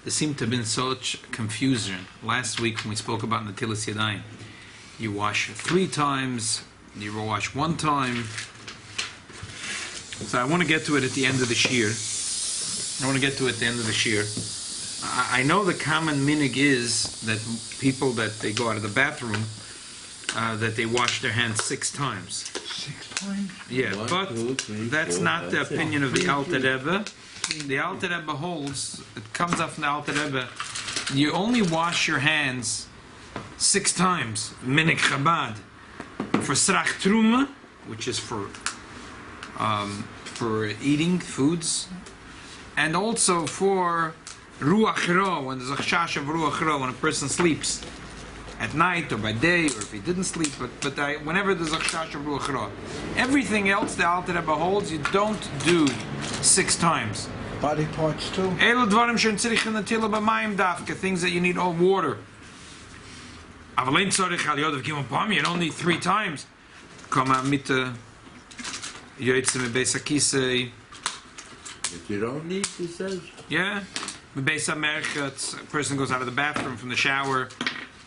there seemed to have been such confusion last week when we spoke about Natilas Yadayim. You wash 3 times, you wash 1 time. So I want to get to it at the end of the shear. I know the common minig is that people that they go out of the bathroom, that they wash their hands 6 times. 6 times? Yeah, 1, but 2, 3, that's 4, not the that's opinion of the Alter Rebbe. The Alter Rebbe holds, it comes up from the Alter Rebbe, you only wash your hands 6 times, minig Chabad, for srach truma, which is for eating foods, and also for ruach ra, when there's a chash of ruach ra, when a person sleeps at night or by day, or if he didn't sleep, but whenever there's a chash of ruach ra. Everything else the Alter Rebbe holds, you don't do 6 times. Body parts too? Elu dvarim shen tzrichen natila b'mayim dafka, things that you need all water. Avalein tzarich al yodav gimel pam, you don't need 3 times. Kama mit yoytze me beis hakisei. If you don't need, he says. Yeah, me beis hamerchet. A person goes out of the bathroom, from the shower,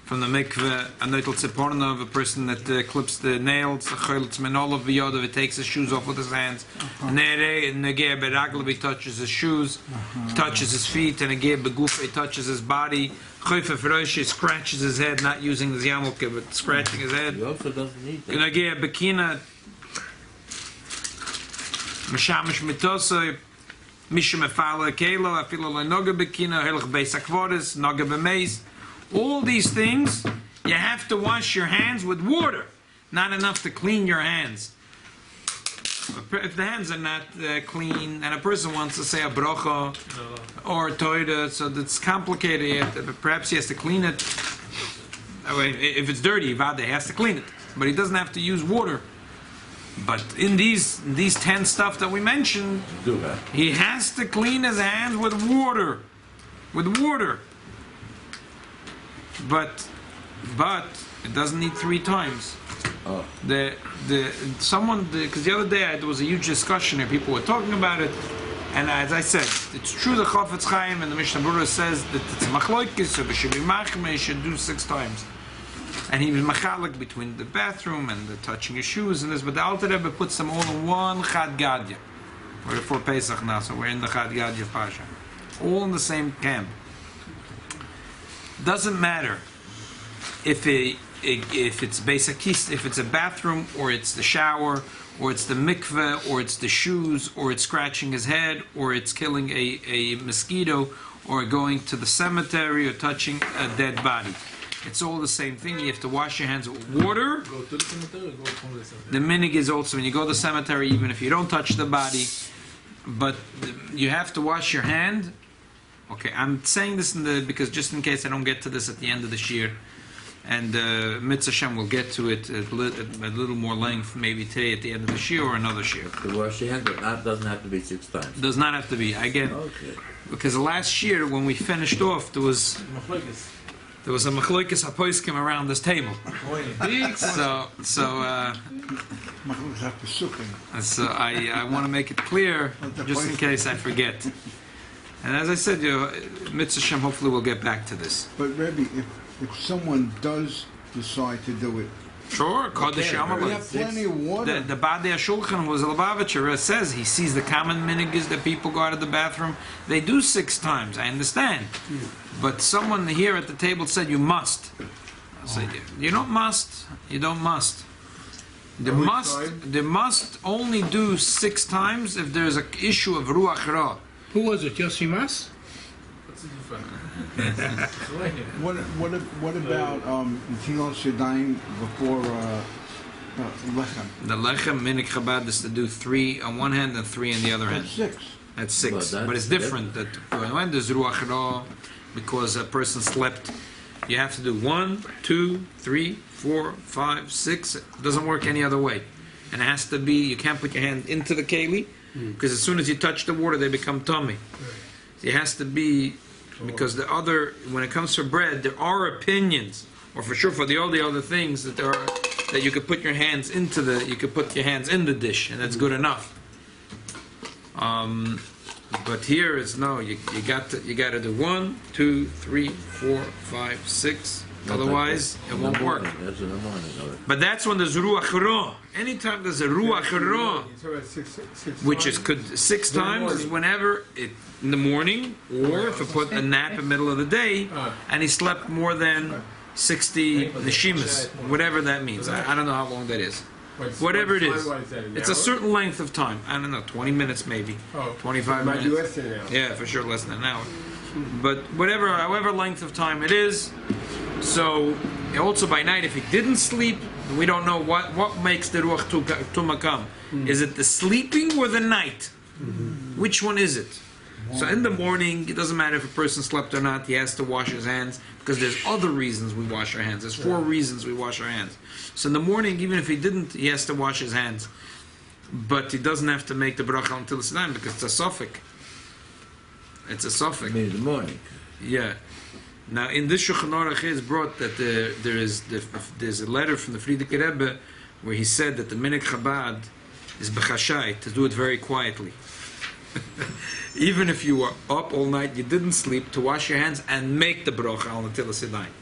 from the mikveh. A noitel tzipornov, a person that clips the nails. A choylitz menolav b'yodav, he takes his shoes off with his hands. Nere negeh beraglav, he touches his shoes, touches his feet, and negeh beguf, he touches his body. Choyfe ferosh, he scratches his head, not using the yarmulke, but scratching his head. He also doesn't need that. Negeh bekina. Mishamish mitosoi, Misha mefala kelo, afilo le noga bekina, helch beis akvoris, noga bemeis. All these things, you have to wash your hands with water. Not enough to clean your hands. If the hands are not clean, and a person wants to say a bracha or a toida, so that's complicated. Perhaps he has to clean it. If it's dirty, he has to clean it, but he doesn't have to use water. But in these 10 stuff that we mentioned, he has to clean his hands with water. But it doesn't need 3 times. Oh. Because the other day there was a huge discussion here. People were talking about it, and as I said, it's true. The Chafetz Chaim and the Mishnah Berurah says that it's a machlokes, so it should be machmeh, you should do 6 times. And he was machalik between the bathroom and the touching his shoes and this, but the Alter Rebbe puts them all in one Chad Gadya. We're for Pesach now, so we're in the Chad Gadya Pasha. All in the same camp. Doesn't matter if it's basic, if it's a bathroom, or it's the shower, or it's the mikveh, or it's the shoes, or it's scratching his head, or it's killing a mosquito, or going to the cemetery, or touching a dead body. It's all the same thing. You have to wash your hands with water. Go to the cemetery or go from the cemetery? The minig is also when you go to the cemetery, even if you don't touch the body, but you have to wash your hand. Okay, I'm saying this because just in case I don't get to this at the end of the shear, and Mitzvah Shem will get to it at a little more length, maybe today at the end of the shear or another shear. To wash your hands, but doesn't have to be 6 times. Does not have to be. I get because the last shear when we finished off, there was a machloikis hapoiskim around this table. So I want to make it clear, just in case I forget. And as I said, Mitzvah Shem hopefully we'll get back to this. But Rebbe, if someone does decide to do it, sure, Kodesh Yama. we have plenty of water. The Badei HaShulchan was Lubavitcher says he sees the common minig is that people go out of the bathroom. They do 6 times. I understand, but someone here at the table said you must. I say you don't must. You don't must. They must only do 6 times if there's an issue of ruach ra. Who was it? Yossi Mas? What about Natilas Yadayim before lechem? The lechem minig Chabad is to do 3 on one hand and 3 on the other hand. That's 6. That's 6, but it's different. That when there's ruach ra, because a person slept, you have to do 1, 2, 3, 4, 5, 6. It doesn't work any other way, and it has to be. You can't put your hand into the keli because as soon as you touch the water, they become tummy. It has to be. Because when it comes to bread, there are opinions, or for sure for all the other things that you could put your hands you could put your hands in the dish, and that's good enough. But here is no. You got to do 1, 2, 3, 4, 5, 6. Otherwise, it won't work. That's in the morning. But that's when there's ruach ra. Anytime there's a ruach ra, which is could 6 times is whenever it in the morning, or if you put a nap in the middle of the day, and he slept more than 60 neshimas, whatever that means. I don't know how long that is. Whatever it is, it's a certain length of time. I don't know, 20 minutes maybe, 25 minutes. Yeah, for sure, less than an hour. But whatever, however length of time it is. So also by night, if he didn't sleep, we don't know what makes the ruach tuma come. Is it the sleeping or the night? Which one is it? So in the morning, it doesn't matter if a person slept or not. He has to wash his hands because there's other reasons we wash our hands. There's 4 reasons we wash our hands. So in the morning, even if he didn't, he has to wash his hands. But he doesn't have to make the bracha until it's done because it's a suffix. It's a suffix. In the morning. Yeah. Now in this Shulchan Aruch is brought that there's a letter from the Frierdiker Rebbe where he said that the minhag Chabad is b'chashai, to do it very quietly. Even if you were up all night, you didn't sleep, to wash your hands and make the bracha on the Netilas Yadayim.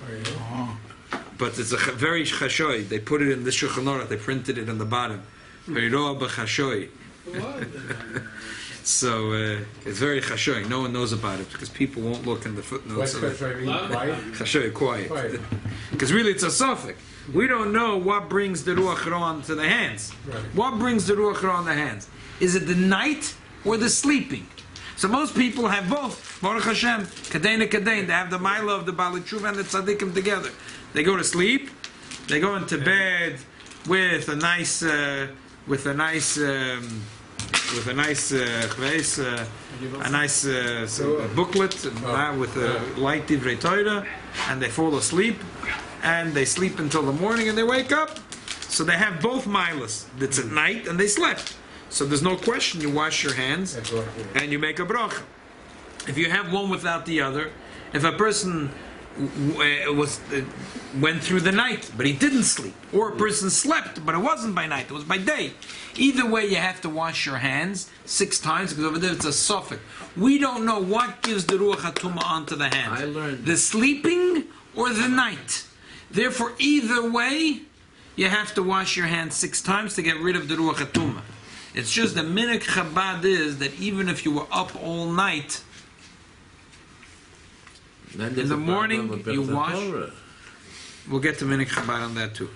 But it's a very chashoy. They put it in the Shulchan Aruch. They printed it on the bottom. Very roa b'chashoy. So it's very chashoy. No one knows about it because people won't look in the footnotes. What's Chashoy, quiet. Because really, it's a suffix. We don't know what brings the ruach ra onto the hands. What brings the ruach ra on the hands? Is it the night or the sleeping? So most people have both. Baruch Hashem, kadein kadein. They have the milah of the Baalei Tshuva and the tzaddikim together. They go to sleep. They go into bed with a nice booklet with a light divrei Torah, and they fall asleep, and they sleep until the morning, and they wake up. So they have both milas. It's at night, and they slept. So there's no question. You wash your hands, and you make a bracha. If you have one without the other, if a person went through the night, but he didn't sleep, or a person slept, but it wasn't by night, it was by day. Either way, you have to wash your hands 6 times, because over there it's a suffix. We don't know what gives the ruach hatuma onto the hands. I learned the sleeping or the night. Therefore, either way, you have to wash your hands 6 times to get rid of the ruach hatuma. It's just the minhag Chabad is that even if you were up all night, in the morning you wash. We'll get to minhag Chabad on that too.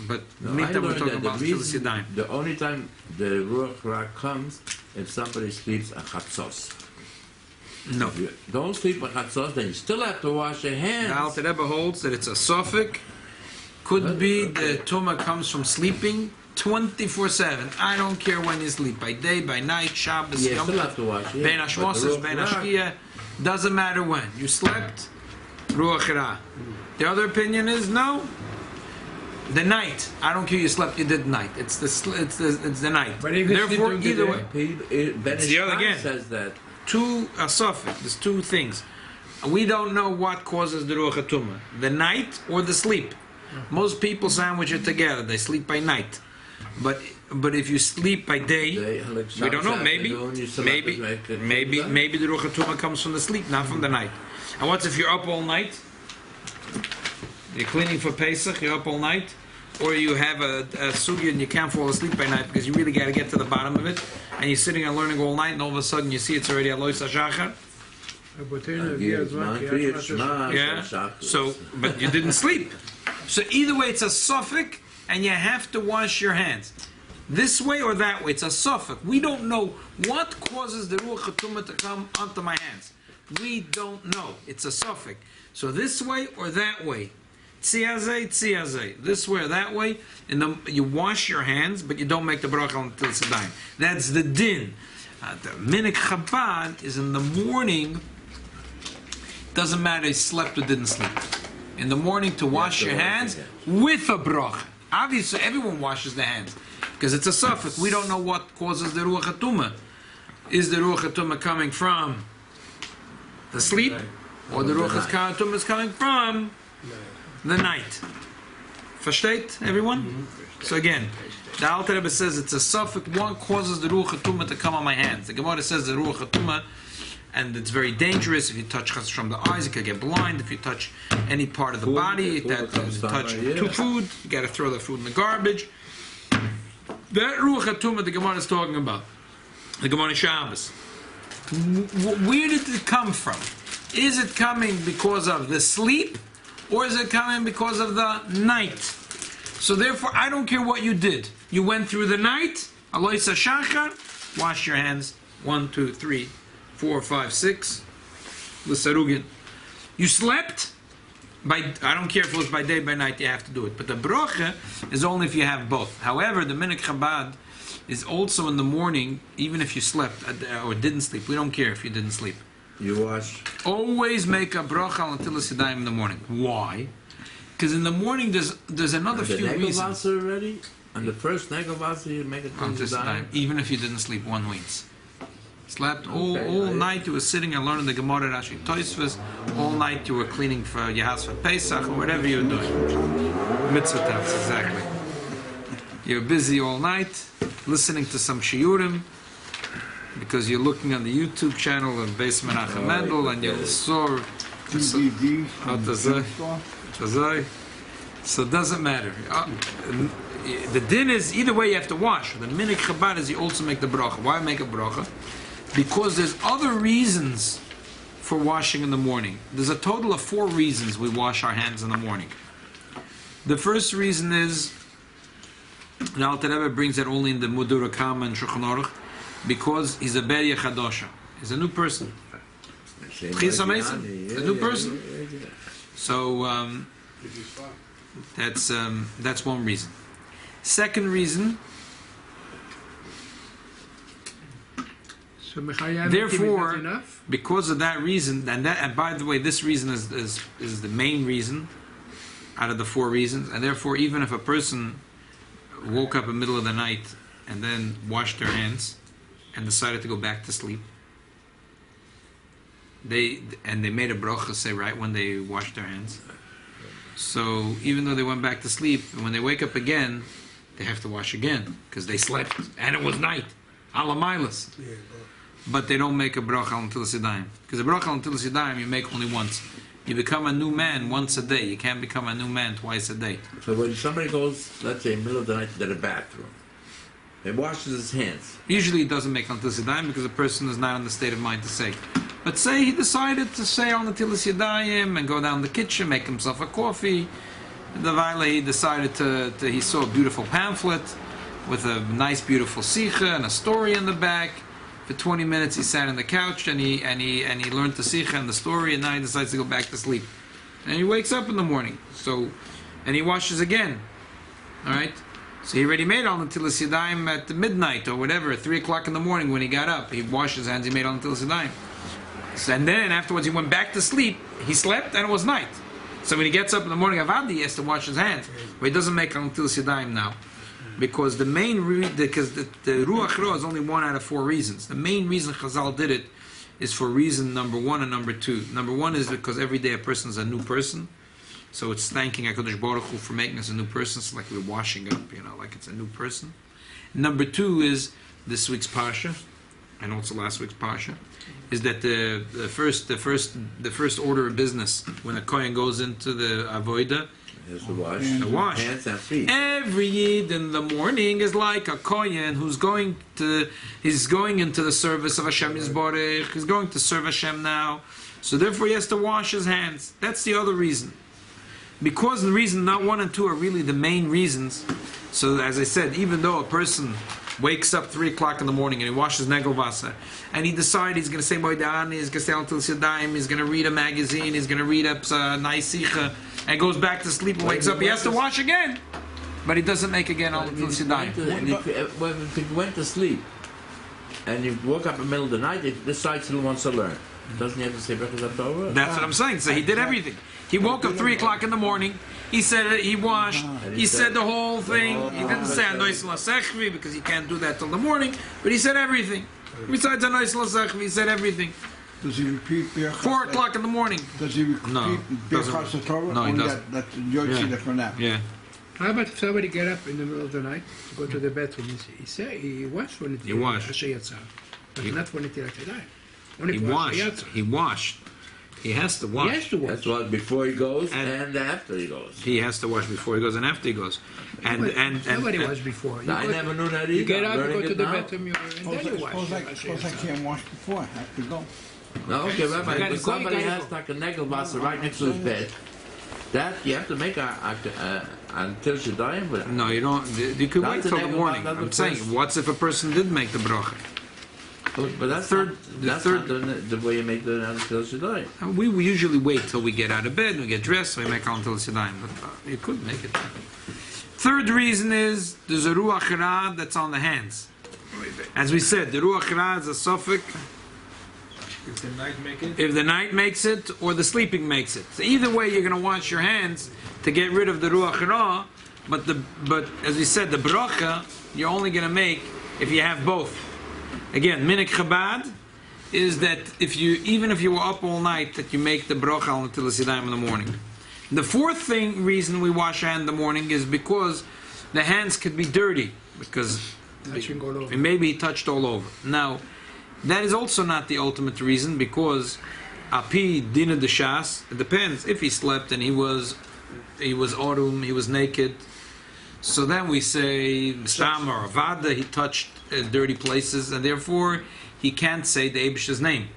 But meantime we're talking about Netilas Yadayim. The only time the ruach ra comes if somebody sleeps a chatzos. No. If you don't sleep a chatzos, then you still have to wash your hands. The Alter Rebbe holds that it's a suffix. Could be the tumah comes from sleeping 24/7. I don't care when you sleep, by day, by night, Shabbos, You Yom still have to wash your Ben hands. Hashmoshes, Ben Hashkia. Doesn't matter when. You slept, ruach ra. The other opinion is no. The night. I don't care you slept, you did night. It's the night. But if you sleep Therefore, during the either day? way. Ben It's the other Ishmael again. says that. A suffix. There's 2 things. We don't know what causes the ruach hatuma, the night or the sleep. Most people sandwich it together. They sleep by night, but if you sleep by day, we don't know. Maybe the ruach hatuma comes from the sleep, not from the night. And what's if you're up all night? You're cleaning for Pesach. You're up all night, or you have a sugya and you can't fall asleep by night because you really got to get to the bottom of it, and you're sitting and learning all night, and all of a sudden you see it's already Alois HaShachar. Yeah. So, but you didn't sleep. So either way, it's a suffix, and you have to wash your hands. This way or that way, it's a suffix. We don't know what causes the ruach hatuma to come onto my hands. We don't know. It's a suffix. So this way or that way. Tziyazeh, tziyazeh. This way or that way. And you wash your hands, but you don't make the bracha on Netilas Yadayim. That's the din. The minhag Chabad is in the morning. Doesn't matter if you slept or didn't sleep. In the morning to wash your hands with a bracha. Obviously, everyone washes their hands because it's a suffix. We don't know what causes the ruach hatuma. Is the ruach hatuma coming from the sleep, or the ruach hatuma is coming from the night? Versteht, everyone? So again, The Alter Rebbe says it's a suffix. One causes the Ruach HaTumah to come on my hands. The Gemara says the Ruach HaTumah, and it's very dangerous. If you touch from the eyes, you could get blind. If you touch any part of the body, that you touch to food, you got to throw the food in the garbage. That Ruach HaTumah the Gemara is talking about. The Gemara Shabbos. Where did it come from? Is it coming because of the sleep, or is it coming because of the night? So therefore, I don't care what you did. You went through the night, Aloisa Shachar, wash your hands, 1, 2, 3, 4, 5, 6, L'sarugin. You slept, I don't care if it was by day, by night, you have to do it. But the bracha is only if you have both. However, the Minhag Chabad is also in the morning, even if you slept or didn't sleep. We don't care if you didn't sleep. You wash. Always make a bracha until it's Yadayim in the morning. Why? Because in the morning there's another few reasons. The negel vaser already? On the first negel vaser you make it until Yadayim? Even if you didn't sleep 1 week. Slept all night, you were sitting and learning the Gemara Rashi Tosfos. All night you were cleaning for your house for Pesach or whatever you were doing. Mitzvah taps, exactly. You're busy all night, listening to some shiurim, because you're looking on the YouTube channel of Beis Menachem Mendel, and you saw DVD. So it doesn't matter. The din is, either way you have to wash. The Minhag Chabad is you also make the bracha. Why make a bracha? Because there's other reasons for washing in the morning. There's a total of 4 reasons we wash our hands in the morning. The first reason is, the Alter Rebbe brings that only in the Mudur Kama and Shulchan Aruch, because he's a Beria Chadosha. He's a new person. He's a new person. So that's one reason. Second reason, So Mechayah therefore, enough? because of that reason, and by the way, this reason is the main reason out of the 4 reasons, and therefore, even if a person woke up in the middle of the night and then washed their hands and decided to go back to sleep, they made a bracha, say, right when they washed their hands. So even though they went back to sleep, when they wake up again, they have to wash again because they slept and it was night. Alamilas. But they don't make a bracha until Yadayim, because the bracha until Yadayim you make only once. You become a new man once a day. You can't become a new man twice a day. So when somebody goes, let's say, in the middle of the night to the bathroom, he washes his hands. Usually he doesn't make until Yadayim because the person is not in the state of mind to say. But say he decided to say on the Tilas Yadayim and go down the kitchen, make himself a coffee. The Vaile, he decided he saw a beautiful pamphlet with a nice, beautiful sikha and a story in the back. For 20 minutes he sat on the couch and he learned the sikha and the story, and now he decides to go back to sleep. And he wakes up in the morning, and he washes again. All right. So he already made on Tilas Yadayim at midnight or whatever, at 3 o'clock in the morning when he got up. He washed his hands. He made on Tilas Yadayim. And then afterwards he went back to sleep. He slept and it was night. So when he gets up in the morning of Adi, he has to wash his hands. But he doesn't make on Tilas Yadayim now. Because the main because the Ruach Ra is only 1 out of 4 reasons. The main reason Chazal did it is for reason number 1 and number 2. Number 1 is because every day a person is a new person. So it's thanking HaKadosh Baruch Hu for making us a new person. It's like we're washing up, like it's a new person. Number 2 is this week's Pasha, and also last week's Pasha, is that the first order of business when a Kohen goes into the Avodah, He has to wash. Hands and feet. Every Yid in the morning is like a Kohen he's going into the service of Hashem Yisborech. He's going to serve Hashem now. So therefore he has to wash his hands. That's the other reason. Because the reason, not 1 and 2 are really the main reasons. So as I said, even though a person wakes up 3 o'clock in the morning and he washes negel vaser, and he decides he's going to say Moedan, he's going to stay until Yadayim, he's going to read a magazine, he's going to read a nice sikha, and goes back to sleep and wakes up, he has to wash again. But he doesn't make again until Yadayim. If he went to sleep and you woke up in the middle of the night, he decides he wants to learn. Doesn't he have to say Berachos HaTorah? That's what I'm saying. So he did everything. He woke up 3 o'clock in the morning. He said it, he washed. He said the whole thing. He didn't say Anois Lasechvi because he can't do that till the morning. But he said everything. Besides Anois Lasechvi, he said everything. Does he repeat 4 o'clock in the morning. Does he repeat Berachos HaTorah? No, he doesn't. That's Yoshi from that. Yeah. How about if somebody get up in the middle of the night to go to the bathroom? He washed when He washed. But not when it He washed. He washed. He has to wash. He has to wash. That's why before he goes And- and after he goes. He has to wash before he goes and after he goes. Nobody washed before. I never knew that either. You get I'm up, you go learning to it the now. bathroom, and then you wash. Suppose I can't wash before. I have to go. No, okay, Rabbi, You gotta if go, somebody you gotta has go. like a negel vaser right next to his bed, that you have to make until she dying with it. No, you don't. You could wait That's till the the negel, morning. that's the I'm saying, first- what's if a person did make the bracha? But that's third- not, the that's third- not the way you make the until she dies. We usually wait till we get out of bed, we get dressed, we make until Siddayim. But you could make it. Third reason is there's a ruach ra that's on the hands. As we said, the ruach ra is a suffix If the night make it, if the night makes it or the sleeping makes it. So either way, you're going to wash your hands to get rid of the ruach ra. But as we said, the bracha you're only going to make if you have both. Again, minik Chabad is that even if you were up all night, that you make the bracha until the Siddayim in the morning. The fourth reason we wash our hand in the morning is because the hands could be dirty because Touching all over. maybe he touched all over. Now, that is also not the ultimate reason because api dina de shas. It depends if he slept and he was autumn, he was naked. So then we say stam or avada, he touched dirty places, and therefore he can't say the Eibish's name.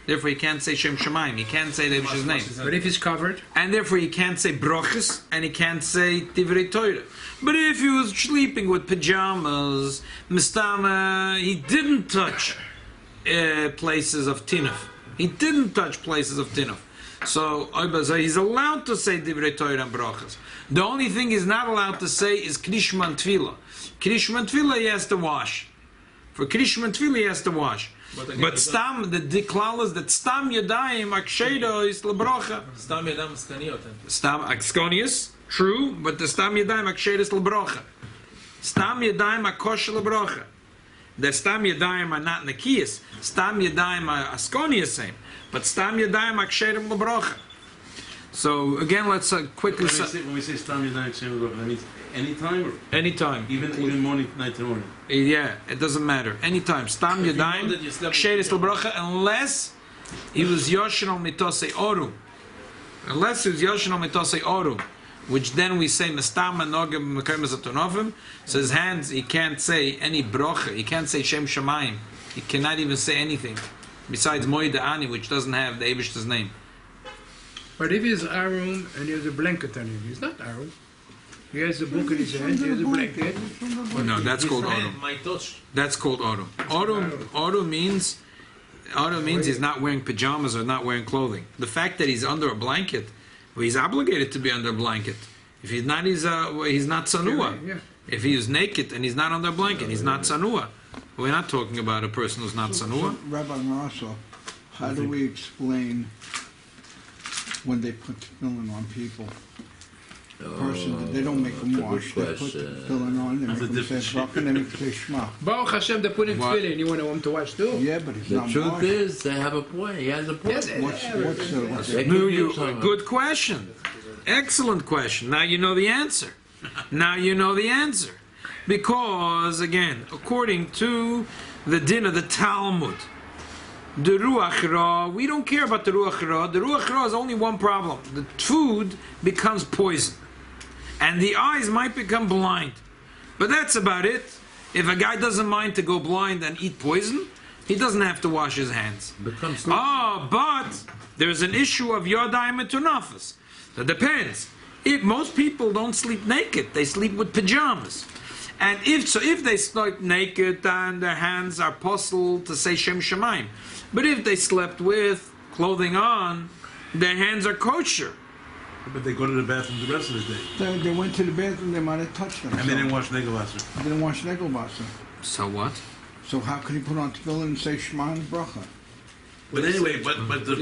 Therefore he can't say Shem Shemaim. He can't say the Eibish's name. But if he's covered, And therefore he can't say brochus and he can't say Divrei Torah. But if he was sleeping with pajamas, mistama, he didn't touch places of tinuf. He didn't touch places of tinuf. So he's allowed to say Divrei Torah and brochus. The only thing he's not allowed to say is Krishma and Tefillah. Krishma and Tefillah he has to wash. For Krishma and Tefillah he has to wash. But stam, the diklal is that stam yadayim akshedo is lebrocha. stam yadam skaniot. Stam akskonius, true, but the stam yadayim akshedo is lebrocha. Stam yadayim akosh lebrocha. The stam yadayim are not nakiyas. Stam yadayim are askonius same, but stam yadayim akshedo lebrocha. So again, let's quickly. When we say stam yadayim ksherim lebrocha, that means anytime or Anytime. even morning, night to morning. Yeah, it doesn't matter. Anytime. Stam If you know yadayim, that you slept ksheris l'bracha, unless he was yoshin al mitosei oru. Unless he was yoshin al mitosei oru, which then we say mestam anogim mekaymes atonofim. So his hands, he can't say any bracha. He can't say shem shamayim. He cannot even say anything besides moed ani, which doesn't have the Eibishter's name. but if he's Arum and he has a blanket on him, he's not Arum. He has a book in his hand, he has a blanket. No, that's called oru. My touch. That's called oru. Oru means he's not wearing pajamas or not wearing clothing. The fact that he's under a blanket, well, he's obligated to be under a blanket. If he's not, he's not sanua. Yeah. If he is naked and he's not under a blanket, he's not sanua. We're not talking about a person who's not sanua. Rabbi Marsov, how do we explain when they put tefillin on people? Person, they don't make them wash. They put tefillin on, they make them say bracha, and they make them say shema. Baruch Hashem, they put in What? tefillin, you want him to watch too? Yeah, but it's The not truth washed. is, they have a point. He has a point. What's They No, could you, use some- good question. Excellent question. Now you know the answer. Now you know the answer. Because, again, according to the din of the Talmud, the Ruach Ra, we don't care about the Ruach Ra. The Ruach Ra is only one problem. The food becomes poison. And the eyes might become blind. But that's about it. If a guy doesn't mind to go blind and eat poison, he doesn't have to wash his hands. becomes Oh, but there's an issue of yodayim and tunafas. That depends. If most people don't sleep naked, they sleep with pajamas. And if they sleep naked, then their hands are possible to say Shem Shemaim. But if they slept with clothing on, their hands are kosher. But they go to the bathroom the rest of the day. They went to the bathroom, they might have touched them. And they didn't wash negel vaser. They didn't wash negel vaser. So what? So how can he put on tefillin and say shema and bracha? But anyway, but the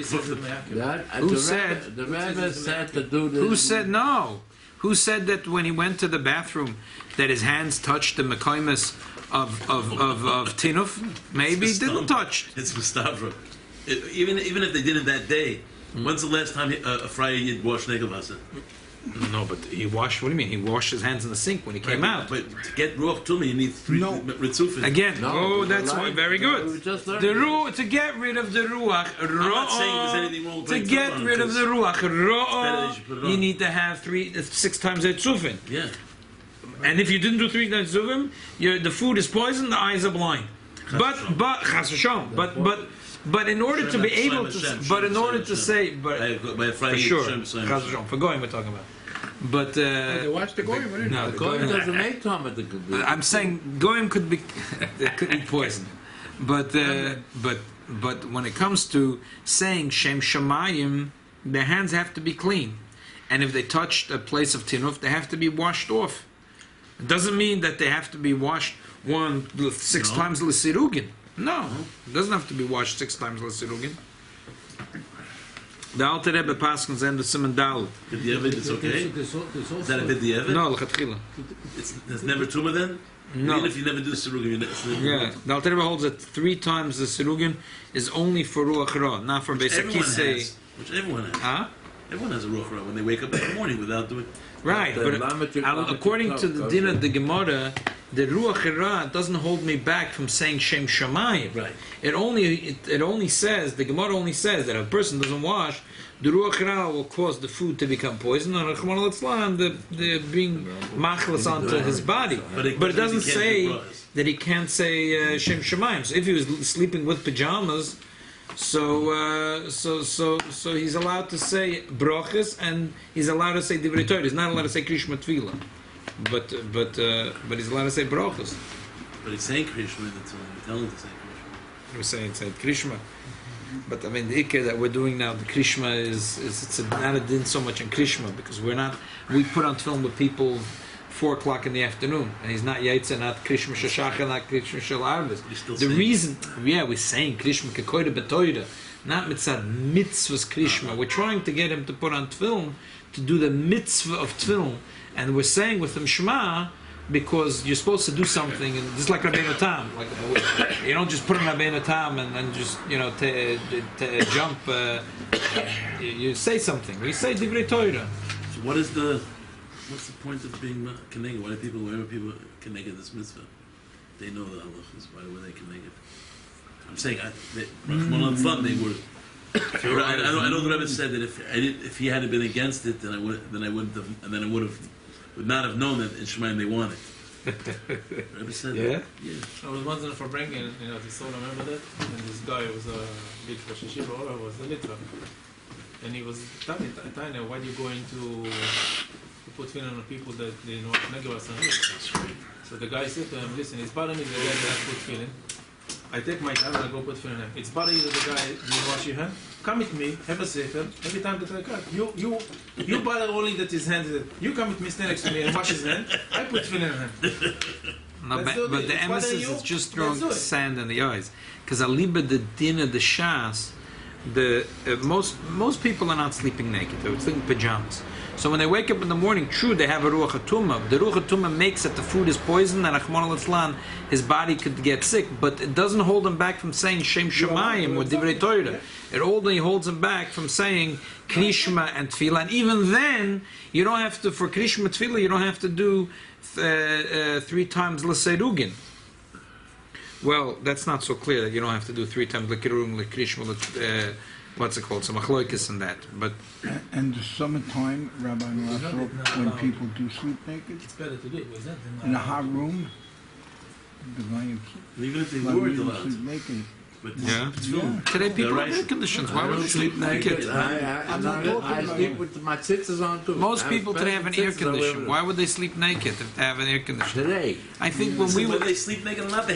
that. Who said- The rabbi said to do this. Who said no? Who said that when he went to the bathroom that his hands touched the mekaymes of tinuf? Maybe he didn't touch. It's Mustavra. Even if they did it that day, when's the last time a Friday you'd wash negel vaser? No, but he washed. What do you mean? He washed his hands in the sink when he came out. But to get ruach tumah, you need 3 ritzufim. Again, No, that's the why, light- very we good. just learned The it. ruach, to get rid of the ruach, I'm not saying there's anything wrong with to putting get tefillin on, rid of the ruach, better that you should put it you on. need to have 6 times etzufin. Yeah. And if you didn't do 3 times etzufin, the food is poisoned, the eyes are blind. But chas v'shalom. But in order to be able to, but in order to say, but for sure, chas v'shalom, for going we're talking about. But They watch the goyim, what is it? no, The goyim doesn't make Talmud. I'm saying goyim could be it could be poison, but when it comes to saying shem shamayim, their hands have to be clean, and if they touched a place of tinuf, they have to be washed off. It doesn't mean that they have to be washed 6 times l'sirugin. No, it doesn't have to be washed 6 times l'sirugin. The Alter Rebbe Paschal and the Simon Dal. B'diavad, it's okay? There's Is that a b'diavad? No, l'chatchila. There's never tumah then? No. Even if you never do sirugim, it's never Yeah, the Alter Rebbe holds that 3 times the sirugin is only for ruach ra, not for Everyone besakisei. has. Which everyone has. Huh? Everyone has a ruach ra when they wake up in the morning without doing. Right, The but lamed- according to the din of the Gemara, the ruach ra doesn't hold me back from saying shem shamayim. Right. It only says, the Gemara only says that if a person doesn't wash, the ruach ra will cause the food to become poison, and the being machlas onto his body. But it doesn't can't say do bras. that he can't say shem shamayim. So if he was sleeping with pajamas, so he's allowed to say brochis, and he's allowed to say divrei Torah. He's not allowed to say krishma tefillah, but he's allowed to say brochis. But he's saying Krishma, that's all. You're telling him to say Krishma. We're saying krishma, but I mean the ikar that we're doing now, the krishma is it's not a din so much in krishma because we put on film with people 4 o'clock in the afternoon, and he's not yaitza, not krishma shashacha, not krishma shel arvis. He's still The saying. reason, we're saying krishma kekoida betoida, not mitzvah mitzvahs krishma. We're trying to get him to put on film to do the mitzvah of film, and we're saying with him shema because you're supposed to do something, and just like Rabbeinu Tam, like you don't just put on Rabbeinu Tam and then just to jump. You say something. We say divrei Torah. So what's the point of being keneged? Why do whenever people keneged this mitzvah? They know the halachas. Why were they keneged? I'm saying, Rahman al they were. I know the Rebbe said that if he hadn't been against it, then I wouldn't have, and then I would not have known that in Shemayim they want it. Rebbe said Yeah? that. Yeah. I was wondering for bringing, the soul, remember that? And this guy was a big Rosh Yeshiva, or was the Litra. And he was telling, why do you go into put tefillin on people that they know negel vaser? So the guy said to him, listen, it's bothering me that the guy that put tefillin. I take my time and I go put tefillin in. It's bothering you that the guy didn't wash your hand. Come with me, have a sefer. Every time that I cut, you bother only that his hand. You come with me, stand next to me and wash his hand. I put tefillin in him. No, Let's but do it. the It's emphasis bothering is you? just Let's throwing do it. sand in the eyes. Because aliba the din of the shas, most people are not sleeping naked. They're sleeping in pajamas. So when they wake up in the morning, true, they have a ruach hatumah. The ruach hatumah makes that the food is poison, and Achman al his body could get sick, but it doesn't hold him back from saying Shem Shemayim or Divrei Torah. It only holds him back from saying Krishma and Tefillah. And even then, you don't have to, for Krishma Tefillah, you don't have to do 3 times L'Seirugin. Well, that's not so clear that you don't have to do 3 times L'Kirugin, L'Krishma, what's it called? Some achloikis and that. But And the summertime, Rabbi Marsov, when people do sleep naked, It's better to do it with that than in a hot room, the guy Even if they why were would you allowed. sleep naked. But Yeah. it's film. today people They're have air right. conditions. Why would they sleep naked? I sleep with my tzitzis on too. Most I people today have an air tzitzis all over conditioner. them. Why would they sleep naked if they have an air conditioner? Today. I think when we Whether were they sleep naked or not,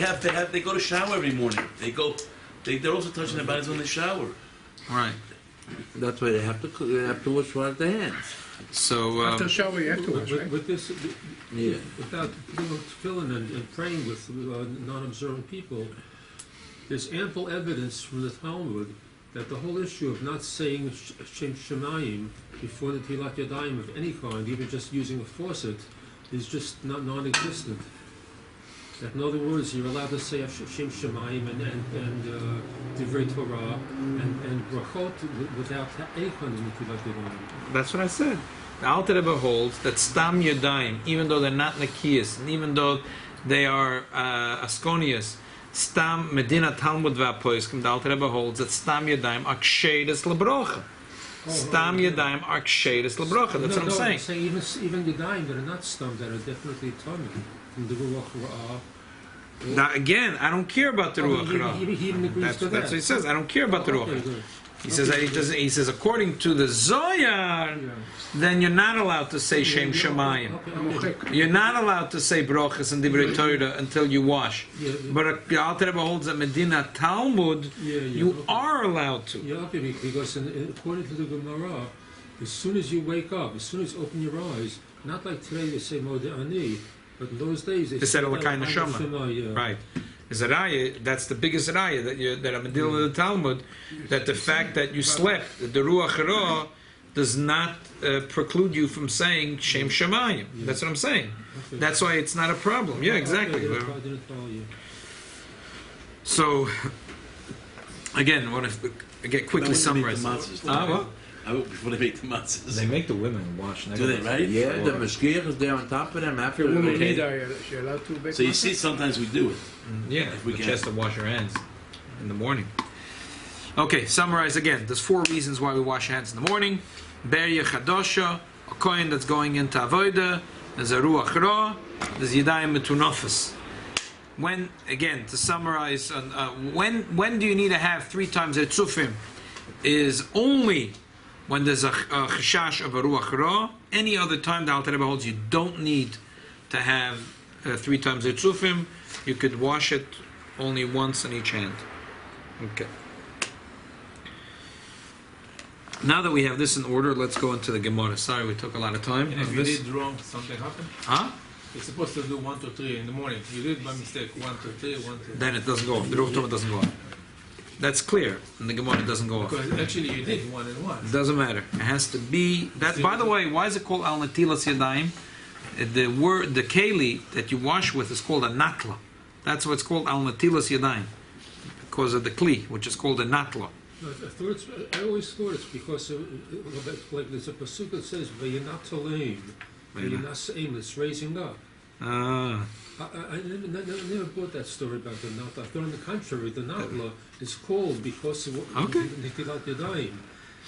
they go to shower every morning. They're also touching their bodies when they shower. right. That's why they have to wash their hands. So After shower, you have to wash, right? With this, Yeah. without tefillin and praying with non-observant people, there's ample evidence from the Talmud that the whole issue of not saying Shem Shemayim before the Tilat Yadayim of any kind, even just using a faucet, is just not non-existent. That in other words, you're allowed to say Shem Shemayim and Divrei Torah and Brachot without Eichon and Netilat Yadayim. That's what I said. The Alter Rebbe holds that Stam Yadayim, even though they're not Nekiyas, and even though they are Asconius, Stam Medina Talmud V'Apoiskim, the Alter Rebbe holds that Stam Yadayim are Kshedes Lebrocha. Stam Yadayim are Kshedes Lebrocha. That's what I'm saying. I'm saying even Yadayim that are not Stam, that are definitely Tommy from the Ruach Ra'ah. Now again, I don't care about the Ruach Ra. He even agrees to that. That's what he says. I don't care about the Ruach Ra. Good. He says that he doesn't. He says according to the Zohar, then you're not allowed to say Shem Shemayim. You're not allowed to say Brochus and Divrei Torah until you wash. But the Alter Rebbe holds that Medina Talmud, you are allowed to. Yeah, okay, because according to the Gemara, as soon as you wake up, as soon as you open your eyes, not like today they say Modeh Ani, but in those days they said Elokai Neshama. Neshama. Right. Is a raya, that's the biggest raya that I'm dealing with the Talmud, that the fact that you slept, the Ruach Ra, does not preclude you from saying Shem Shemayim. That's what I'm saying. Okay. That's why it's not a problem. Yeah, exactly. I didn't follow you. So, again, I want to get quickly summarize. Before they make the matzahs. They make the women wash. Do they, right? Yeah, the mashgiach is there on top of them after The the woman okay. leader, you're allowed to bake So you matzah? see, sometimes we do it. Yeah, If we but can. she has to wash her hands in the morning. Okay, summarize again. There's 4 reasons why we wash our hands in the morning. Beria Chadosha, a coin that's going into Avodah. There's a Ruach Ra. There's Yadayim Metunafis. When, again, to summarize, when do you need to have 3 times Etzufim? Is only when there's a chashash of a Ruach Ra. Any other time the Alter Rebbe holds you don't need to have 3 times Etzufim. You could wash it only once in each hand. Okay. Now that we have this in order, let's go into the Gemara. Sorry, we took a lot of time. And if on you this. did wrong, something happened. Huh? You're supposed to do 1 to 3 in the morning. You did by mistake 1 to 3, 1 to. Then it doesn't go off. The Ruach Torah doesn't go off. That's clear. And the Gemara doesn't go off. Because actually you did 1 and 1. It doesn't matter. It has to be that. By the way, why is it called al natilas yadayim? The word, the keli that you wash with is called a natla. That's what's called al natilas yadayim, because of the kli, which is called a natla. I always thought it's because, like there's a pasuk that says, "Vayinat toleim," Vayinat aimless, raising up. Ah. I never bought that story about the natla. I thought, on the contrary, the natla is called because of Netilat Yadayim.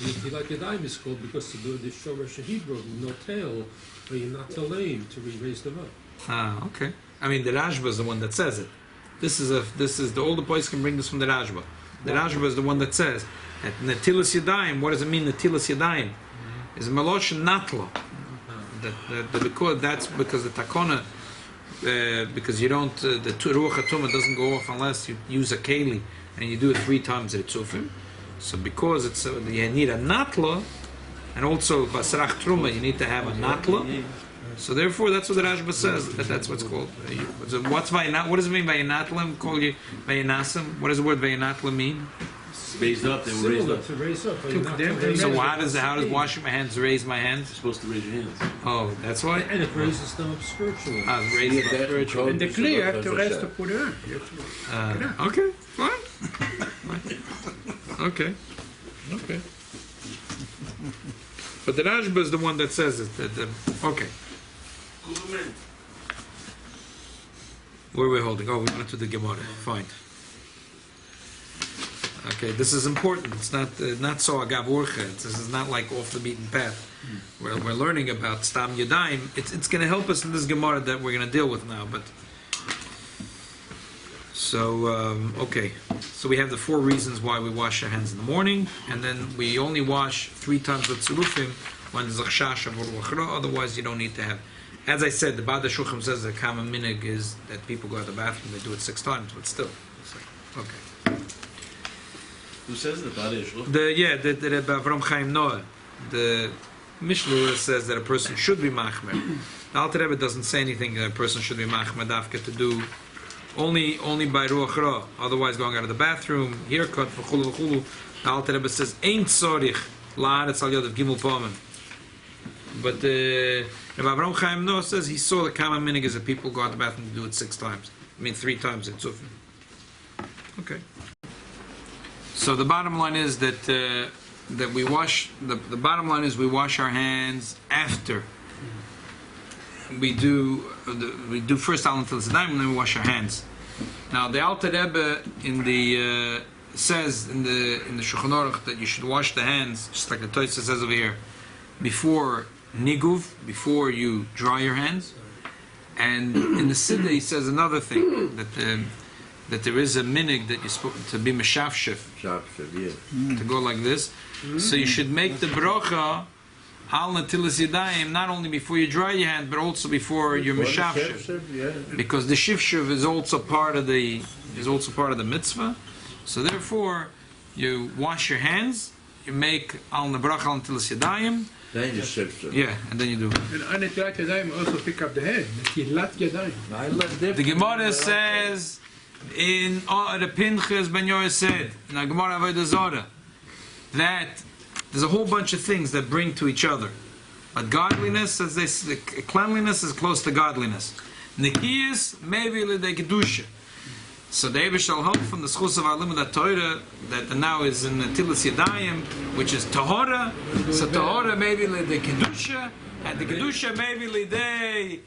Netilat Yadayim is called because of the Shoresh Hebrew, notel, Vayinat toleim, to raise them up. Ah, okay. I mean, the Rashba is the one that says it. This is the older boys can bring this from the Rashba. The Rashba is the one that says that Netilas Yadayim. What does it mean, Netilas Yadayim? Is Melosh Natla. That's because the Takona, because you don't, the Ruach HaTumah doesn't go off unless you use a keli and you do it 3 times at Tzufim. So because it's you need a Natla, and also Basrach Truma, you need to have a Natla. So therefore, that's what the Rashba says. That's what's called. So what's Vayinat? What does it mean Vayinatlam? Call you Vayinasim? What does the word Vayinatlam mean? Raised up, they were raised Similar up. to raise up. So how does washing my hands raise my hands? You're supposed to raise your hands. Oh, that's why. And it raises them up spiritually. Raise them up spiritually. And the clear, you have to rest to put it on. Okay, fine. Okay. But the Rashba is the one that says it. Okay. Where are we holding? Oh, we went to the Gemara. Fine. Okay, this is important. It's not so agav orcha. This is not like off the beaten path. We're learning about Stam Yadayim. It's going to help us in this Gemara that we're going to deal with now. But so okay, so we have the 4 reasons why we wash our hands in the morning, and then we only wash 3 times with tzurufim when there's a chash of Ruach Ra. Otherwise, you don't need to have. As I said, the Bada Shulchan says the common minig is that people go to the bathroom, they do it 6 times, but still. Okay. Who says the body is The Avram Chaim Noah, the Mishnah says that a person should be machmer. The Alter Rebbe doesn't say anything that a person should be machmer dafka to do only by Ruach Ra. Otherwise, going out of the bathroom, haircut, v'chulu v'chulu. The Alter Rebbe says ain't tzorich la'aretz al yod of gimel pamen. But Rabbi Avram Chaim Noah says he saw the common minig is that people go out the bathroom to do it 6 times. I mean 3 times it's tzufim. Okay. So the bottom line is that that we wash. The bottom line is we wash our hands after we do first al until and then we wash our hands. Now the Alter Rebbe in the says in the Shulchan Aruch that you should wash the hands, just like the Tosfos says over here, before niguv, before you dry your hands. And in the Siddur he says another thing, that there is a minig that you're supposed to be meshafshef, to go like this. So you should make the bracha al natilas yadayim not only before you dry your hand, but also before you're meshafshef, because the shifshuv is also part of the mitzvah. So therefore, you wash your hands, you make al bracha al natilas yadayim. Then you shifshuv. Yeah, and then you do. And on netilat yadayim also pick up the head. Netilat yadayim. The Gemara says in the Pinchas Ben Yoel said in the Gemara Avodah Zarah that there's a whole bunch of things that bring to each other, but godliness, as they say, cleanliness is close to godliness. Nikiyas maybe l'dei kedusha. So the Eibush shall help from the schus of our limud Torah that now is in Netilas Yadayim, which is Tahora. So Tahora maybe l'dei kedusha, and the kedusha maybe l'dei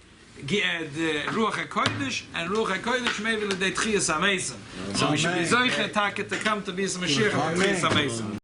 Ruach HaKodesh, and Ruach HaKodesh maybe l'dei Tchiyas HaMesim. So we should be zoiche to come to be some Mashiach of Tchiyas HaMesim.